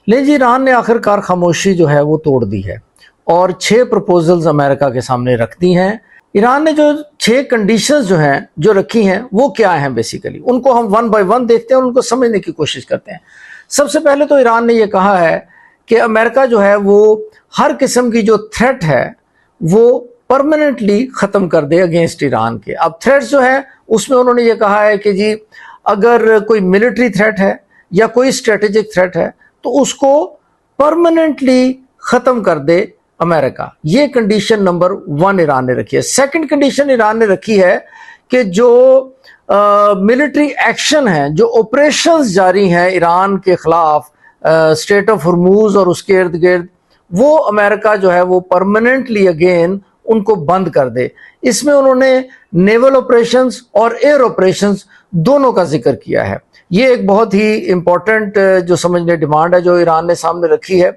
लेकिन ईरान ने आखिरकार खामोशी जो है वो तोड़ दी है और 6 प्रपोजल्स अमेरिका के सामने रख दी हैं। ईरान ने जो 6 कंडीशंस जो हैं जो रखी हैं वो क्या हैं, बेसिकली उनको हम वन बाय वन देखते हैं और उनको समझने की कोशिश करते हैं। सबसे पहले तो ईरान ने ये कहा है कि अमेरिका जो है वो हर किस्म की जो थ्रेट है वो परमानेंटली ख़त्म कर दे अगेंस्ट ईरान के। अब थ्रेट्स जो है उसमें उन्होंने ये कहा है कि जी अगर कोई मिलिट्री थ्रेट है या कोई स्ट्रेटेजिक थ्रेट है तो उसको परमानेंटली ख़त्म कर दे अमेरिका। ये कंडीशन नंबर 1 ईरान ने रखी है। सेकंड कंडीशन ईरान ने रखी है कि जो मिलिट्री एक्शन है, जो ऑपरेशंस जारी हैं ईरान के खिलाफ स्ट्रेट ऑफ हॉर्मूज और उसके इर्द गिर्द, वो अमेरिका जो है वो परमानेंटली अगेन उनको बंद कर दे। इसमें उन्होंने नेवल ऑपरेशंस और एयर ऑपरेशंस दोनों का जिक्र किया है। ये एक बहुत ही इंपॉर्टेंट जो समझने डिमांड है जो ईरान ने सामने रखी है।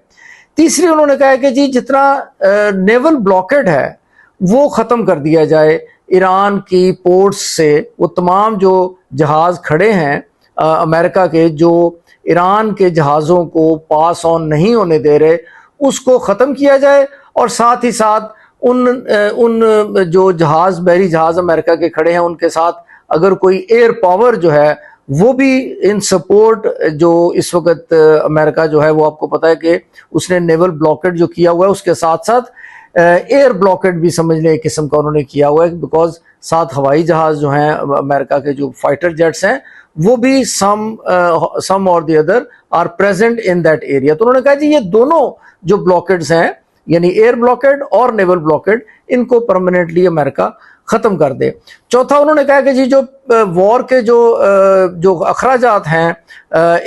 तीसरी उन्होंने कहा है कि जी जितना नेवल ब्लॉकेड है वो ख़त्म कर दिया जाए ईरान की पोर्ट्स से। वो तमाम जो जहाज़ खड़े हैं अमेरिका के, जो ईरान के जहाज़ों को पास ऑन नहीं होने दे रहे, उसको ख़त्म किया जाए। और साथ ही साथ उन जो जहाज़, बहरी जहाज़ अमेरिका के खड़े हैं, उनके साथ अगर कोई एयर पावर जो है वो भी इन सपोर्ट, जो इस वक्त अमेरिका जो है वो आपको पता है कि उसने नेवल ब्लॉकेड जो किया हुआ है उसके साथ साथ एयर ब्लॉकेड भी समझ लें एक किस्म का उन्होंने किया हुआ है, बिकॉज साथ हवाई जहाज़ जो हैं अमेरिका के, जो फाइटर जेट्स हैं, वो भी सम और the other are present in that area. तो उन्होंने कहा जी ये दोनों जो ब्लॉकेड्स हैं, यानी एयर ब्लॉकेड और नेवल ब्लॉकेड, इनको परमानेंटली अमेरिका ख़त्म कर दे। चौथा उन्होंने कहा कि जी जो वॉर के जो अखराजात हैं,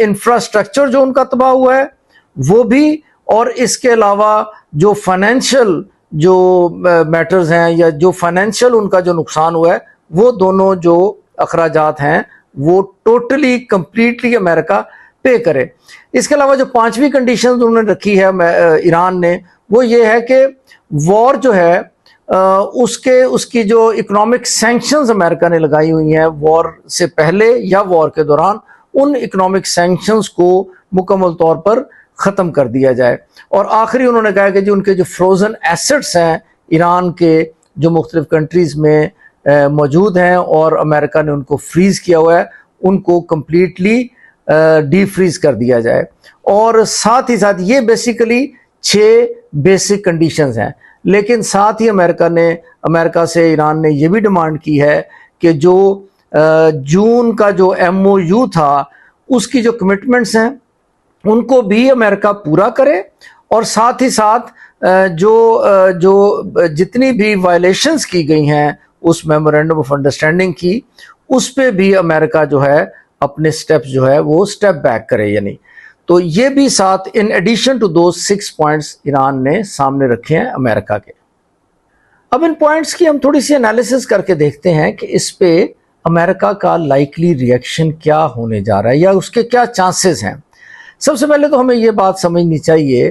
इंफ्रास्ट्रक्चर जो उनका तबाह हुआ है वो भी, और इसके अलावा जो फाइनेंशियल जो मैटर्स हैं या जो फाइनेंशियल उनका जो नुकसान हुआ है, वो दोनों जो अखराजात हैं वो टोटली कंप्लीटली अमेरिका पे करे। इसके अलावा जो 5वीं कंडीशन उन्होंने रखी है ईरान ने, वो ये है कि वॉर जो है उसकी जो इकोनॉमिक सैंक्शंस अमेरिका ने लगाई हुई हैं वॉर से पहले या वॉर के दौरान, उन इकोनॉमिक सैंक्शंस को मुकम्मल तौर पर ख़त्म कर दिया जाए। और आखिरी उन्होंने कहा कि जो उनके जो फ्रोज़न एसेट्स हैं ईरान के, जो मुख्तलिफ कंट्रीज़ में मौजूद हैं और अमेरिका ने उनको फ्रीज़ किया हुआ है, उनको कम्प्लीटली डी फ्रीज़ कर दिया जाए। और साथ ही साथ ये बेसिकली 6 बेसिक कंडीशंस हैं। लेकिन साथ ही अमेरिका से ईरान ने यह भी डिमांड की है कि जो जून का जो MOU था उसकी जो कमिटमेंट्स हैं उनको भी अमेरिका पूरा करे, और साथ ही साथ जो जितनी भी वायलेशंस की गई हैं उस मेमोरेंडम ऑफ अंडरस्टैंडिंग की, उस पे भी अमेरिका जो है अपने स्टेप्स जो है वो स्टेप बैक करे। यानी तो ये भी साथ, इन एडिशन टू दो 6 पॉइंट्स ईरान ने सामने रखे हैं अमेरिका के। अब इन पॉइंट्स की हम थोड़ी सी एनालिसिस करके देखते हैं कि इस पे अमेरिका का लाइकली रिएक्शन क्या होने जा रहा है या उसके क्या चांसेस हैं। सबसे पहले तो हमें ये बात समझनी चाहिए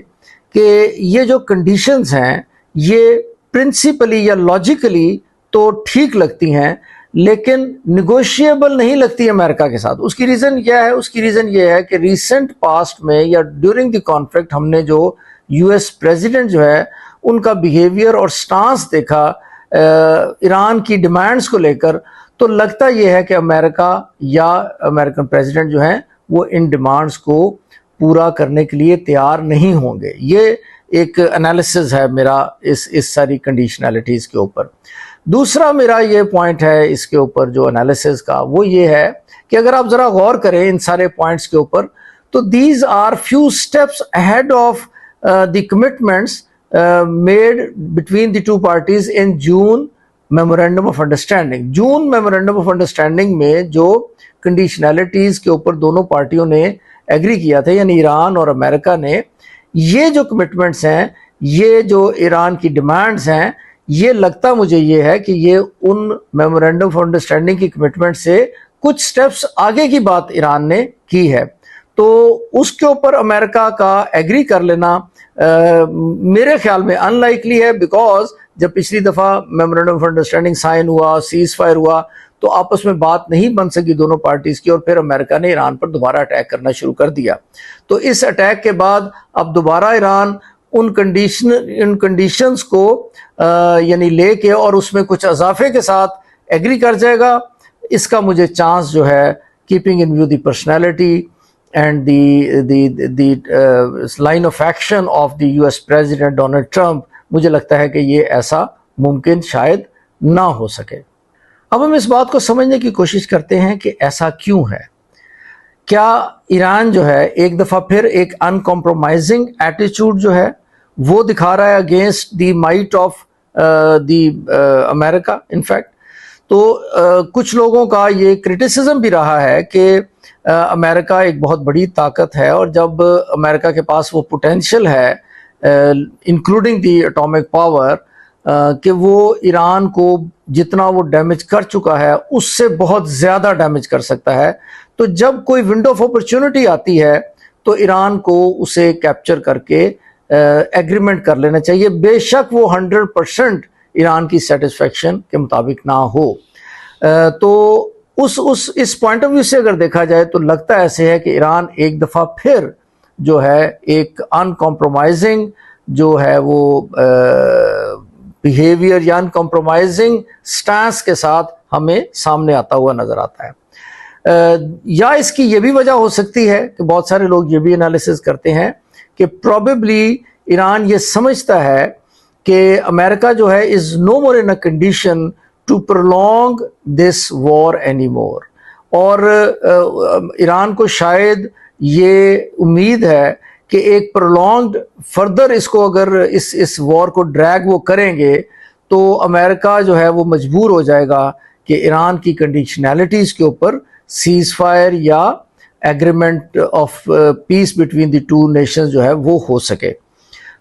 कि ये जो कंडीशंस हैं ये प्रिंसिपली या लॉजिकली तो ठीक लगती हैं, लेकिन निगोशिएबल नहीं लगती अमेरिका के साथ। उसकी रीज़न क्या है? उसकी रीज़न ये है कि रिसेंट पास्ट में या ड्यूरिंग द कॉन्फ्लिक्ट हमने जो US प्रेसिडेंट जो है उनका बिहेवियर और स्टांस देखा ईरान की डिमांड्स को लेकर, तो लगता ये है कि अमेरिका या अमेरिकन प्रेसिडेंट जो हैं वो इन डिमांड्स को पूरा करने के लिए तैयार नहीं होंगे। ये एक एनालिसिस है मेरा इस सारी कंडीशनैलिटीज़ के ऊपर। दूसरा मेरा ये पॉइंट है इसके ऊपर जो एनालिसिस का, वो ये है कि अगर आप ज़रा गौर करें इन सारे पॉइंट्स के ऊपर, तो these are few steps ahead of the commitments made between the 2 parties in June memorandum of understanding. June memorandum of understanding में जो कंडीशनैलिटीज़ के ऊपर दोनों पार्टियों ने एग्री किया था, यानी ईरान और अमेरिका ने, ये जो कमिटमेंट्स हैं, ये जो ईरान की डिमांड्स हैं, ये लगता मुझे ये है कि ये उन मेमोरेंडम ऑफ अंडरस्टैंडिंग की कमिटमेंट से कुछ स्टेप्स आगे की बात ईरान ने की है। तो उसके ऊपर अमेरिका का एग्री कर लेना मेरे ख्याल में अनलाइकली है, बिकॉज जब पिछली दफ़ा मेमोरेंडम ऑफ अंडरस्टैंडिंग साइन हुआ, सीज फायर हुआ, تو آپس میں بات نہیں بن سکی دونوں پارٹیز کی, اور پھر امریکہ نے ایران پر دوبارہ اٹیک کرنا شروع کر دیا. تو اس اٹیک کے بعد اب دوبارہ ایران ان کنڈیشنز کو یعنی لے کے اور اس میں کچھ اضافے کے ساتھ ایگری کر جائے گا. اس کا مجھے چانس جو ہے, keeping in view the personality and the line of action of the US President Donald Trump, مجھے لگتا ہے کہ یہ ایسا ممکن شاید نہ ہو سکے. اب ہم اس بات کو سمجھنے کی کوشش کرتے ہیں کہ ایسا کیوں ہے. کیا ایران جو ہے ایک دفعہ پھر ایک ان کمپرومائزنگ ایٹیچیوڈ جو ہے وہ دکھا رہا ہے against they might of the America. In fact تو کچھ لوگوں کا یہ کرٹیسزم بھی رہا ہے کہ امریکہ ایک بہت بڑی طاقت ہے, اور جب امریکہ کے پاس وہ پوٹینشیل ہے انکلوڈنگ دی اٹامک پاور کہ وہ ایران کو جتنا وہ ڈیمیج کر چکا ہے اس سے بہت زیادہ ڈیمیج کر سکتا ہے, تو جب کوئی ونڈو آف اپرچونٹی آتی ہے تو ایران کو اسے کیپچر کر کے ایگریمنٹ کر لینا چاہیے, بے شک وہ 100% ایران کی سیٹسفیکشن کے مطابق نہ ہو. تو اس پوائنٹ آف ویو سے اگر دیکھا جائے تو لگتا ایسے ہے کہ ایران ایک دفعہ پھر جو ہے ایک ان کمپرومائزنگ جو ہے وہ بیہیویئر یا ان کمپرومائزنگ سٹانس کے ساتھ ہمیں سامنے آتا ہوا نظر آتا ہے. یا اس کی یہ بھی وجہ ہو سکتی ہے کہ بہت سارے لوگ یہ بھی انالیسز کرتے ہیں کہ پروبیبلی ایران یہ سمجھتا ہے کہ امریکہ جو ہے is no more in a condition to prolong this war anymore, اور ایران کو شاید یہ امید ہے کہ ایک prolonged further اس کو اگر اس وار کو ڈریگ وہ کریں گے تو امریکہ جو ہے وہ مجبور ہو جائے گا کہ ایران کی کنڈیشنالٹیز کے اوپر سیز فائر یا agreement of peace between the two nations جو ہے وہ ہو سکے.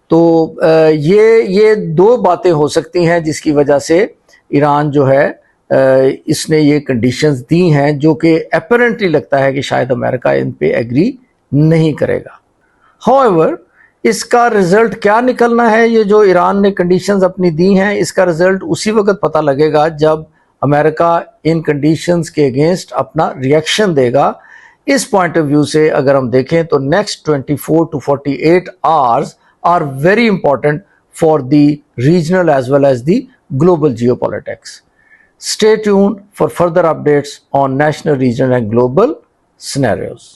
تو یہ دو باتیں ہو سکتی ہیں جس کی وجہ سے ایران جو ہے اس نے یہ کنڈیشنز دی ہیں جو کہ اپیرنٹلی لگتا ہے کہ شاید امریکہ ان پہ ایگری نہیں کرے گا. However, اس کا رزلٹ کیا نکلنا ہے, یہ جو ایران نے کنڈیشنز اپنی دی ہیں اس کا رزلٹ اسی وقت پتہ لگے گا جب امریکہ ان کنڈیشنز کے اگینسٹ اپنا ریئیکشن دے گا. اس پوائنٹ آف ویو سے اگر ہم دیکھیں تو next 24 to 48 hours are very important for the regional as well as the global geopolitics. Stay tuned for further updates on national, regional and global scenarios.